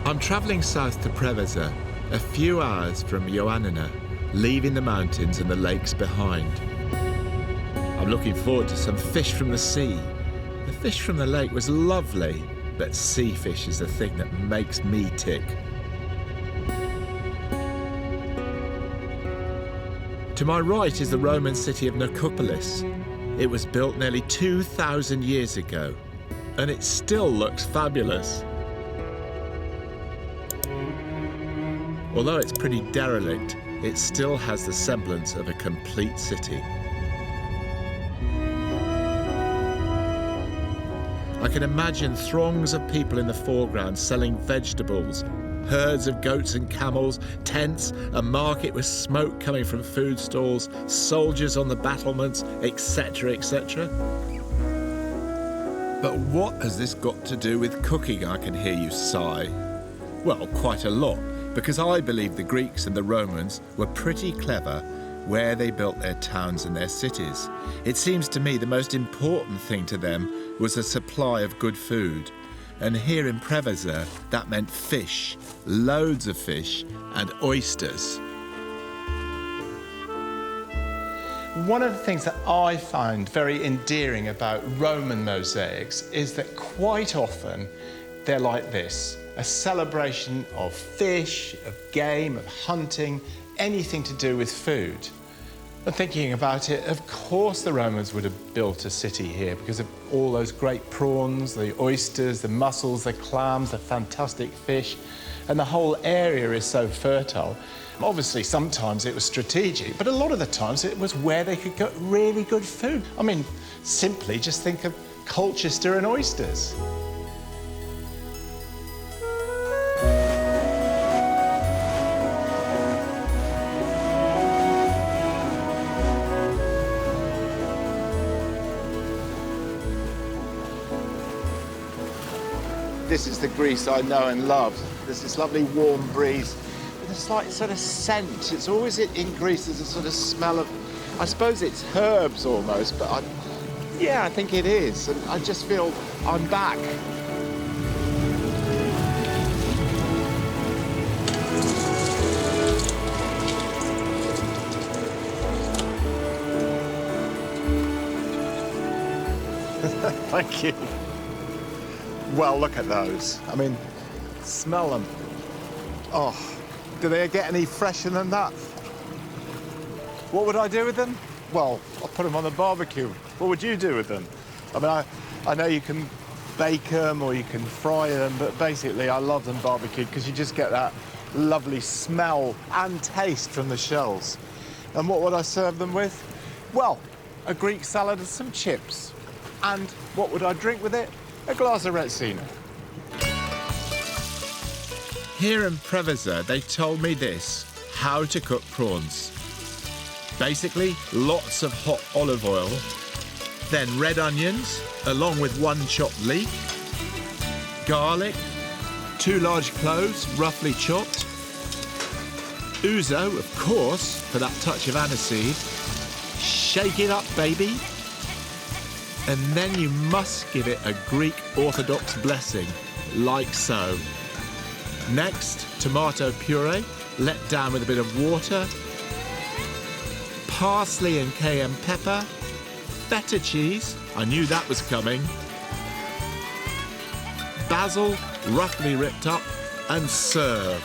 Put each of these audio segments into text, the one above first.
I'm travelling south to Preveza, a few hours from Ioannina, leaving the mountains and the lakes behind. I'm looking forward to some fish from the sea. The fish from the lake was lovely, but sea fish is the thing that makes me tick. To my right is the Roman city of Nicopolis. It was built nearly 2,000 years ago, and it still looks fabulous. Although it's pretty derelict, it still has the semblance of a complete city. I can imagine throngs of people in the foreground selling vegetables, herds of goats and camels, tents, a market with smoke coming from food stalls, soldiers on the battlements, etc., etc. But what has this got to do with cooking, I can hear you sigh? Well, quite a lot, because I believe the Greeks and the Romans were pretty clever where they built their towns and their cities. It seems to me the most important thing to them was a supply of good food. And here in Preveza, that meant fish, loads of fish, and oysters. One of the things that I find very endearing about Roman mosaics is that quite often they're like this, a celebration of fish, of game, of hunting, anything to do with food. And thinking about it, of course the Romans would have built a city here because of all those great prawns, the oysters, the mussels, the clams, the fantastic fish, and the whole area is so fertile. Obviously, sometimes it was strategic, but a lot of the times it was where they could get really good food. I mean, simply just think of Colchester and oysters. This is the Greece I know and love. There's this lovely warm breeze. There's a slight sort of scent. It's always in Greece, there's a sort of smell of, I suppose it's herbs almost, but I think it is. And I just feel I'm back. Thank you. Well, look at those. I mean, smell them. Oh, do they get any fresher than that? What would I do with them? Well, I'll put them on the barbecue. What would you do with them? I mean, I know you can bake them or you can fry them, but basically I love them barbecued because you just get that lovely smell and taste from the shells. And what would I serve them with? Well, a Greek salad and some chips. And what would I drink with it? A glass of Retsina. Here in Preveza, they told me this, how to cook prawns. Basically, lots of hot olive oil, then red onions, along with 1 chopped leek, garlic, 2 large cloves, roughly chopped, ouzo, of course, for that touch of aniseed. Shake it up, baby. And then you must give it a Greek Orthodox blessing, like so. Next, tomato puree, let down with a bit of water, parsley and cayenne pepper, feta cheese, I knew that was coming, basil, roughly ripped up, and serve.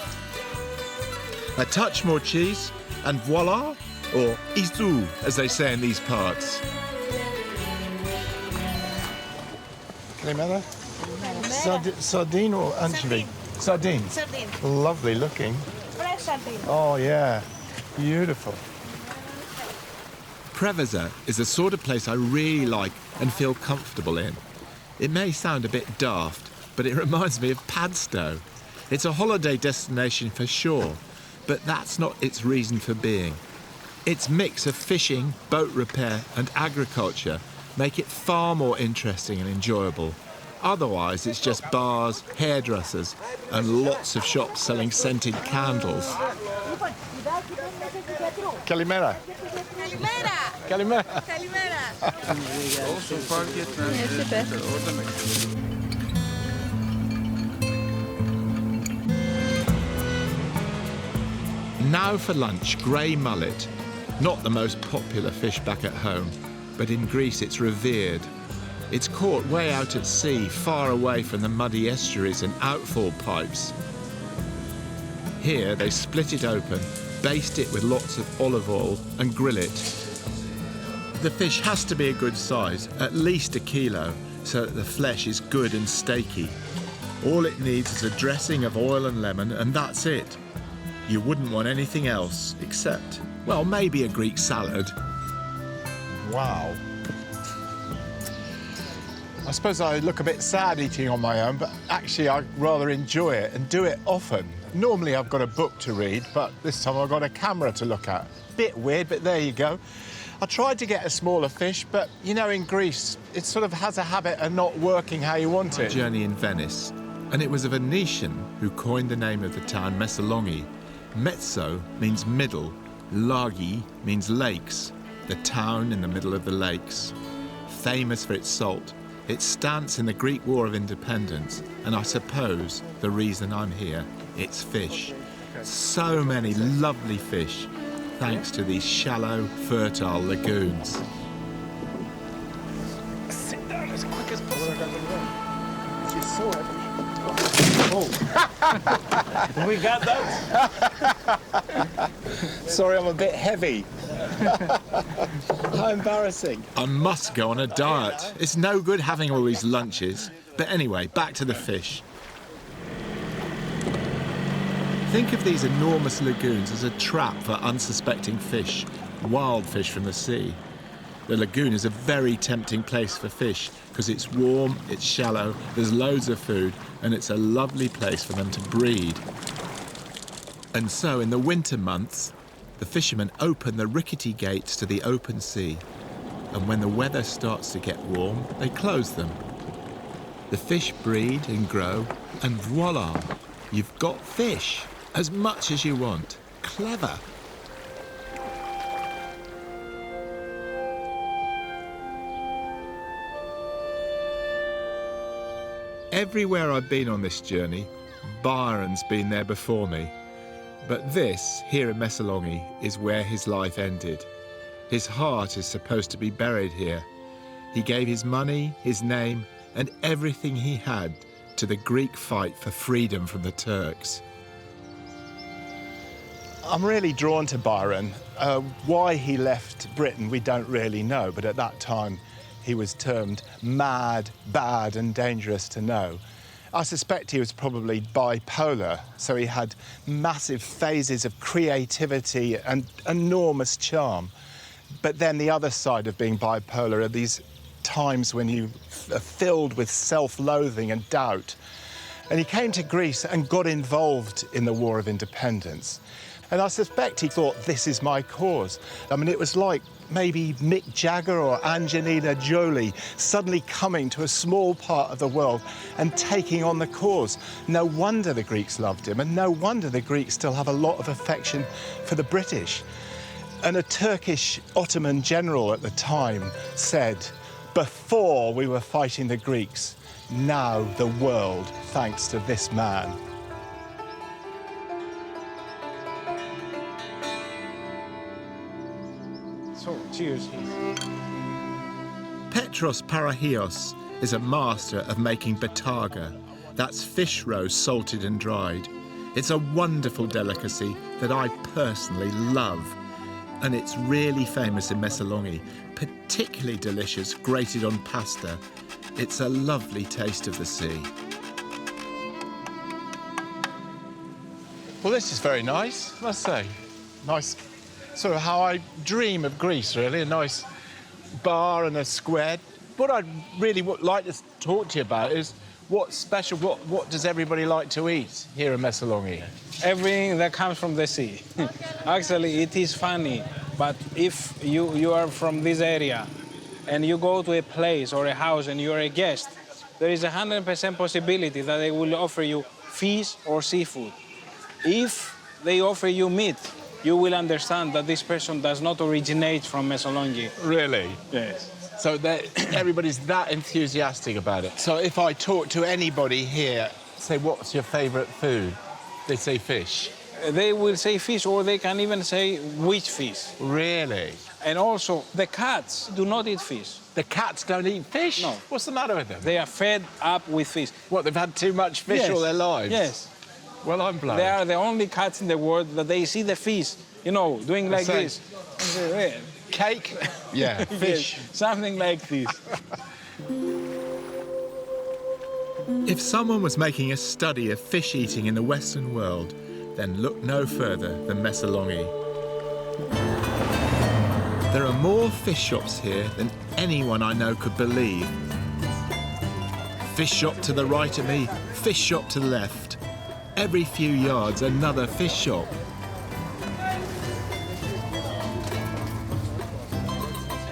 A touch more cheese, and voila, or isou, as they say in these parts. Calimera? Sardine or anchovy? Sardine. Sardine. Lovely looking. Fresh sardine. Oh, yeah. Beautiful. Preveza is the sort of place I really like and feel comfortable in. It may sound a bit daft, but it reminds me of Padstow. It's a holiday destination for sure, but that's not its reason for being. Its mix of fishing, boat repair and agriculture make it far more interesting and enjoyable. Otherwise, it's just bars, hairdressers, and lots of shops selling scented candles. Calimera. Kalimera. Calimera. Kalimera. Now for lunch, grey mullet. Not the most popular fish back at home, but in Greece it's revered. It's caught way out at sea, far away from the muddy estuaries and outfall pipes. Here they split it open, baste it with lots of olive oil and grill it. The fish has to be a good size, at least 1 kilo, so that the flesh is good and steaky. All it needs is a dressing of oil and lemon, and that's it. You wouldn't want anything else, except, well, maybe a Greek salad. Wow. I suppose I look a bit sad eating on my own, but actually I rather enjoy it and do it often. Normally I've got a book to read, but this time I've got a camera to look at. Bit weird, but there you go. I tried to get a smaller fish, but, you know, in Greece, it sort of has a habit of not working how you want it. Journey in Venice, and it was a Venetian who coined the name of the town Mesolongi. Mezzo means middle, Lagi means lakes, the town in the middle of the lakes. Famous for its salt, its stance in the Greek War of Independence, and I suppose the reason I'm here, it's fish. So many lovely fish, thanks to these shallow, fertile lagoons. Sit down as quick as possible. She's so heavy. Oh. We got that. Sorry, I'm a bit heavy. How embarrassing. I must go on a diet. It's no good having all these lunches. But anyway, back to the fish. Think of these enormous lagoons as a trap for unsuspecting fish, wild fish from the sea. The lagoon is a very tempting place for fish because it's warm, it's shallow, there's loads of food, and it's a lovely place for them to breed. And so in the winter months, the fishermen open the rickety gates to the open sea, and when the weather starts to get warm, they close them. The fish breed and grow, and voila, you've got fish, as much as you want. Clever. Everywhere I've been on this journey, Byron's been there before me. But this, here in Mesolongi, is where his life ended. His heart is supposed to be buried here. He gave his money, his name, and everything he had to the Greek fight for freedom from the Turks. I'm really drawn to Byron. Why he left Britain, we don't really know, but at that time, he was termed mad, bad, and dangerous to know. I suspect he was probably bipolar, so he had massive phases of creativity and enormous charm. But then the other side of being bipolar are these times when you are filled with self-loathing and doubt. And he came to Greece and got involved in the War of Independence. And I suspect he thought, this is my cause. I mean, it was like maybe Mick Jagger or Angelina Jolie suddenly coming to a small part of the world and taking on the cause. No wonder the Greeks loved him, and no wonder the Greeks still have a lot of affection for the British. And a Turkish Ottoman general at the time said, before we were fighting the Greeks, now the world, thanks to this man. So, cheers. Petros Parahios is a master of making bataga. That's fish roe salted and dried. It's a wonderful delicacy that I personally love. And it's really famous in Mesolongi, particularly delicious grated on pasta. It's a lovely taste of the sea. Well, this is very nice, I must say. Nice, sort of how I dream of Greece, really. A nice bar and a square. What I'd really like to talk to you about is what's special, what does everybody like to eat here in Mesolongi? Everything that comes from the sea. Actually, it is funny, but if you are from this area and you go to a place or a house and you're a guest, there is a 100% possibility that they will offer you fish or seafood. If they offer you meat, you will understand that this person does not originate from Mesolongi. Really? Yes. So everybody's that enthusiastic about it. So if I talk to anybody here, say, what's your favourite food? They say fish. they will say fish, or they can even say which fish. Really? And also, the cats do not eat fish. The cats don't eat fish? No. What's the matter with them? They are fed up with fish. What, they've had too much fish Yes. all their lives? Yes. Well, I'm blown. They are the only cats in the world that they see the fish, you know, doing like Say- this. And say, "Eh." Cake? Yeah, fish. Yes, something like this. If someone was making a study of fish eating in the Western world, then look no further than Mesolongi. There are more fish shops here than anyone I know could believe. Fish shop to the right of me, fish shop to the left. Every few yards, another fish shop.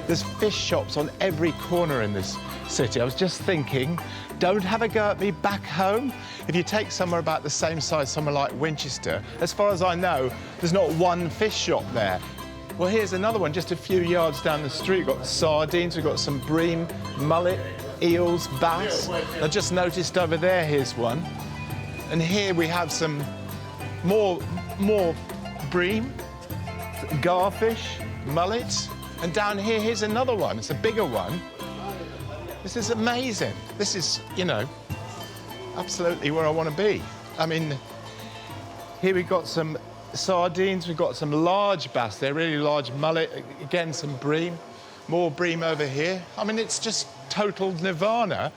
There's fish shops on every corner in this city. I was just thinking, don't have a go at me back home. If you take somewhere about the same size, somewhere like Winchester, as far as I know, there's not one fish shop there. Well, here's another one just a few yards down the street. We've got sardines, we've got some bream, mullet, eels, bass. I just noticed over there, here's one. And here we have some more bream, garfish, mullet. And down here, here's another one. It's a bigger one. This is amazing. This is, you know, absolutely where I want to be. I mean, here we've got some sardines, we've got some large bass. They're really large mullet. Again, some bream. More bream over here. I mean, it's just total nirvana.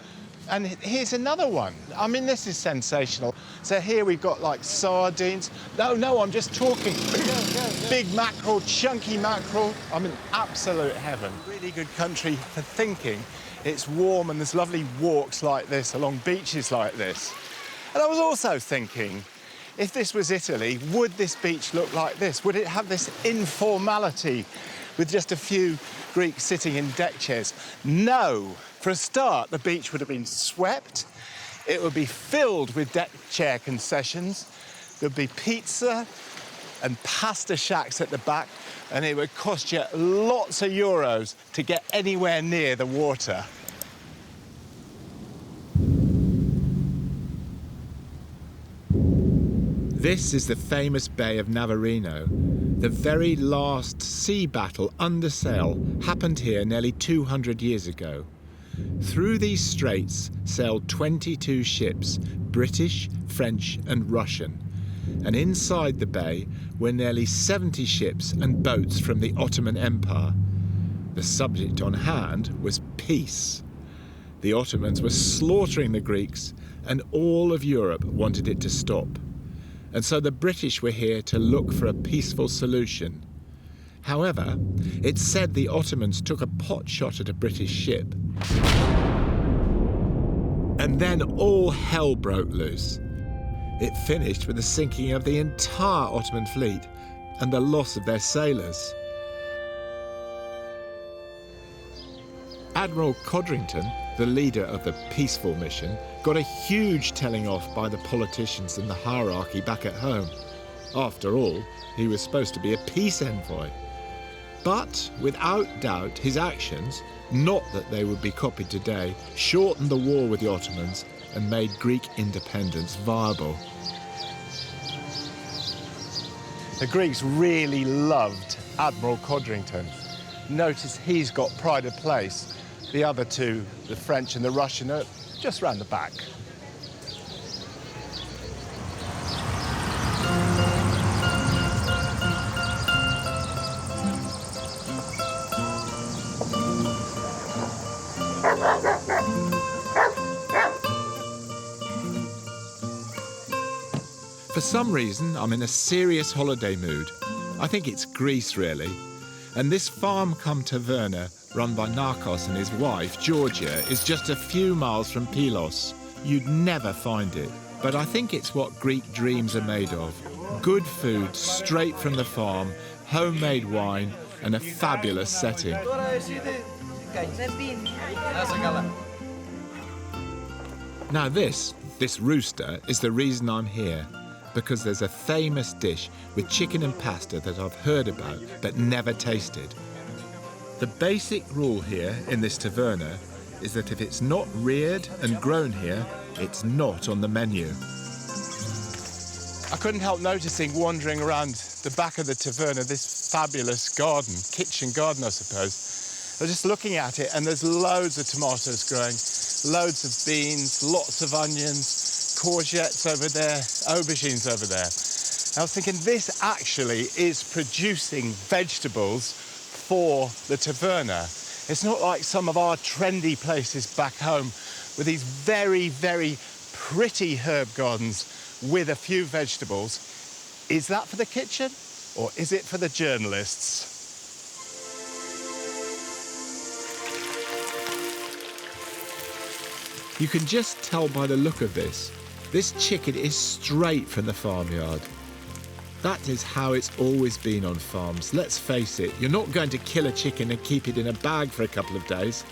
And here's another one. I mean, this is sensational. So here we've got like sardines. No, I'm just talking. Big mackerel, chunky mackerel. I'm in absolute heaven. Really good country for thinking. It's warm and there's lovely walks like this along beaches like this. And I was also thinking, if this was Italy, would this beach look like this? Would it have this informality with just a few Greeks sitting in deck chairs? No. For a start, the beach would have been swept. It would be filled with deck chair concessions. There'd be pizza and pasta shacks at the back, and it would cost you lots of euros to get anywhere near the water. This is the famous Bay of Navarino. The very last sea battle under sail happened here nearly 200 years ago. Through these straits sailed 22 ships, British, French and Russian. And inside the bay were nearly 70 ships and boats from the Ottoman Empire. The subject on hand was peace. The Ottomans were slaughtering the Greeks, and all of Europe wanted it to stop. And so the British were here to look for a peaceful solution. However, it's said the Ottomans took a pot shot at a British ship. And then all hell broke loose. It finished with the sinking of the entire Ottoman fleet and the loss of their sailors. Admiral Codrington, the leader of the peaceful mission, got a huge telling off by the politicians and the hierarchy back at home. After all, he was supposed to be a peace envoy. But without doubt, his actions, not that they would be copied today, shortened the war with the Ottomans and made Greek independence viable. The Greeks really loved Admiral Codrington. Notice he's got pride of place. The other two, the French and the Russian, are just round the back. For some reason, I'm in a serious holiday mood. I think it's Greece, really. And this farm cum taverna, run by Narcos and his wife, Georgia, is just a few miles from Pylos. You'd never find it. But I think it's what Greek dreams are made of. Good food, straight from the farm, homemade wine, and a fabulous setting. Now this rooster is the reason I'm here, because there's a famous dish with chicken and pasta that I've heard about but never tasted. The basic rule here in this taverna is that if it's not reared and grown here, it's not on the menu. I couldn't help noticing, wandering around the back of the taverna, this fabulous garden, kitchen garden, I suppose. I was just looking at it, and there's loads of tomatoes growing, loads of beans, lots of onions, courgettes over there, aubergines over there. I was thinking, this actually is producing vegetables for the taverna. It's not like some of our trendy places back home with these very, very pretty herb gardens with a few vegetables. Is that for the kitchen, or is it for the journalists? You can just tell by the look of this. This chicken is straight from the farmyard. That is how it's always been on farms. Let's face it, you're not going to kill a chicken and keep it in a bag for a couple of days.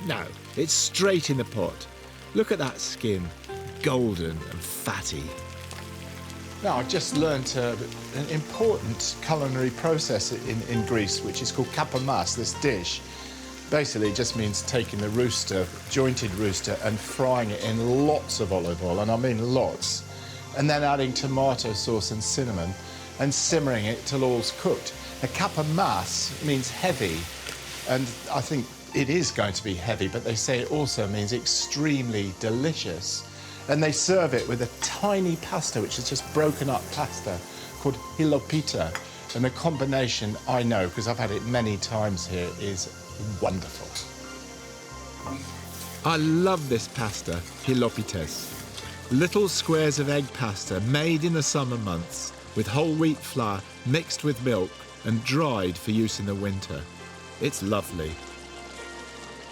No, it's straight in the pot. Look at that skin, golden and fatty. Now, I've just learnt an important culinary process in Greece, which is called kapamas, this dish. Basically, it just means taking the rooster, jointed rooster, and frying it in lots of olive oil, and I mean lots, and then adding tomato sauce and cinnamon, and simmering it till all's cooked. Now, kapamas means heavy, and I think it is going to be heavy, but they say it also means extremely delicious. And they serve it with a tiny pasta, which is just broken up pasta, called hilopita. And the combination, I know, because I've had it many times here, is wonderful. I love this pasta, hilopites. Little squares of egg pasta made in the summer months with whole wheat flour mixed with milk and dried for use in the winter. It's lovely.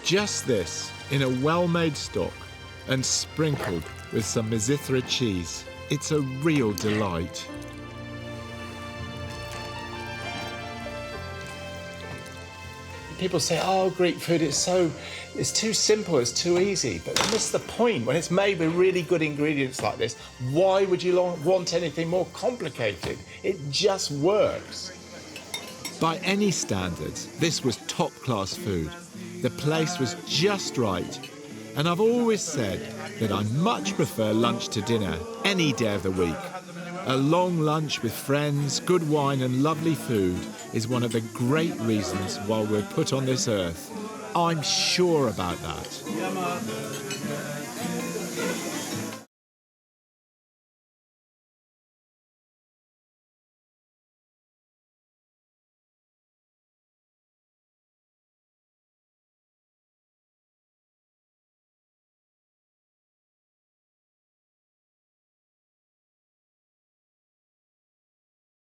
Just this in a well-made stock and sprinkled with some Mizithra cheese. It's a real delight. People say, oh, Greek food, it's too simple, it's too easy. But they miss the point. When it's made with really good ingredients like this, why would you want anything more complicated? It just works. By any standards, this was top-class food. The place was just right. And I've always said that I much prefer lunch to dinner any day of the week. A long lunch with friends, good wine and lovely food is one of the great reasons why we're put on this earth. I'm sure about that.